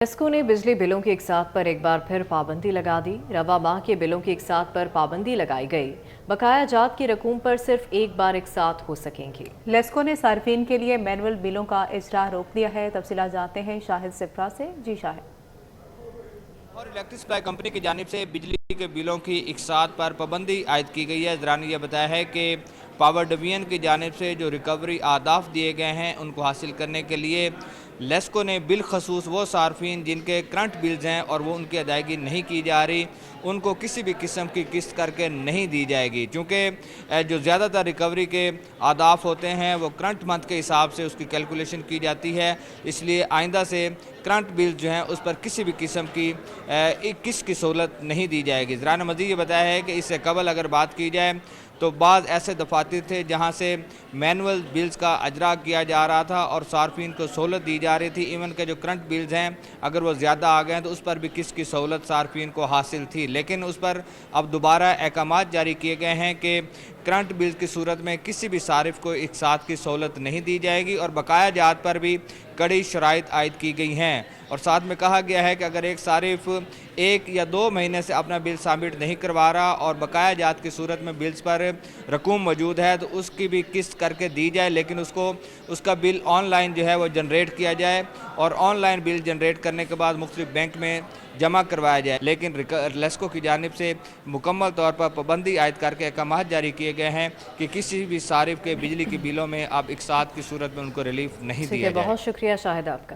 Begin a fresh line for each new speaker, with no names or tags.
लेस्को ने बिजली बिलों की इकसात पर एक बार फिर पाबंदी लगा दी। रवा माह के बिलों की इकसात पर पाबंदी लगाई गई। बकाया जात की रकूम पर सिर्फ एक बार इकसात हो सकेंगी।
लेस्को ने सार्फिन के लिए मैनुअल बिलों का इजरा रोक दिया है। तफसीलात जानते हैं शाहिद सिफ्रा से। जी शाहिद।
और इलेक्ट्रिक सप्लाई कंपनी की जानिब से बिजली के बिलों की इकसात पर पाबंदी आयद की गई है। ज़रा ने यह बताया है कि पावर डिवीजन की जानिब से जो रिकवरी आदाफ दिए गए हैं उनको हासिल करने के लिए लेस्को ने बिलखसूस वो सार्फिन जिनके करंट बिल्स हैं और वो उनकी अदायगी नहीं की जा रही, उनको किसी भी किस्म की किस्त करके नहीं दी जाएगी। चूँकि जो ज़्यादातर रिकवरी के आदाफ होते हैं वो करंट मंथ के हिसाब से उसकी कैलकुलेशन की जाती है, इसलिए आइंदा से करंट बिल जो हैं उस पर किसी भी किस्म की किस्त की सहूलत नहीं दी जाएगी। ज़रा ने मज़ीद ये बताया है कि इससे कबल अगर बात की जाए तो बाज़ ऐसे दफातर थे जहाँ से मैनुअल बिल्स का अजरा किया जा रहा था और सार्फिन को सहूलत दी जा रही थी। इवन के जो करंट बिल्स हैं अगर वो ज़्यादा आ गए हैं तो उस पर भी किस्त की सहूलत सार्फिन को हासिल थी, लेकिन उस पर अब दोबारा अहकामात जारी किए गए हैं कि करंट बिल्स की सूरत में किसी भी सारिफ को एक साथ की सहूलत नहीं दी जाएगी और बकाया जात पर भी कड़ी शराइत आयद की गई हैं। और साथ में कहा गया है कि अगर एक सारिफ 1 या 2 महीने से अपना बिल सबमिट नहीं करवा रहा और बकाया जात की सूरत में बिल्स पर रकूम मौजूद है तो उसकी भी किस्त करके दी जाए, लेकिन उसका बिल ऑनलाइन जो है वो जनरेट किया जाए और ऑनलाइन बिल जनरेट करने के बाद मुख्तलिफ बैंक में जमा करवाया जाए। लेकिन लेस्को की जानिब से मुकम्मल तौर पर पाबंदी आयद करके अहकामात जारी किए गए हैं कि किसी भी सारिफ के बिजली के बिलों में अब इकसात की सूरत में उनको रिलीफ नहीं दिया जाए।
बहुत शुक्रिया शाहिद आपका।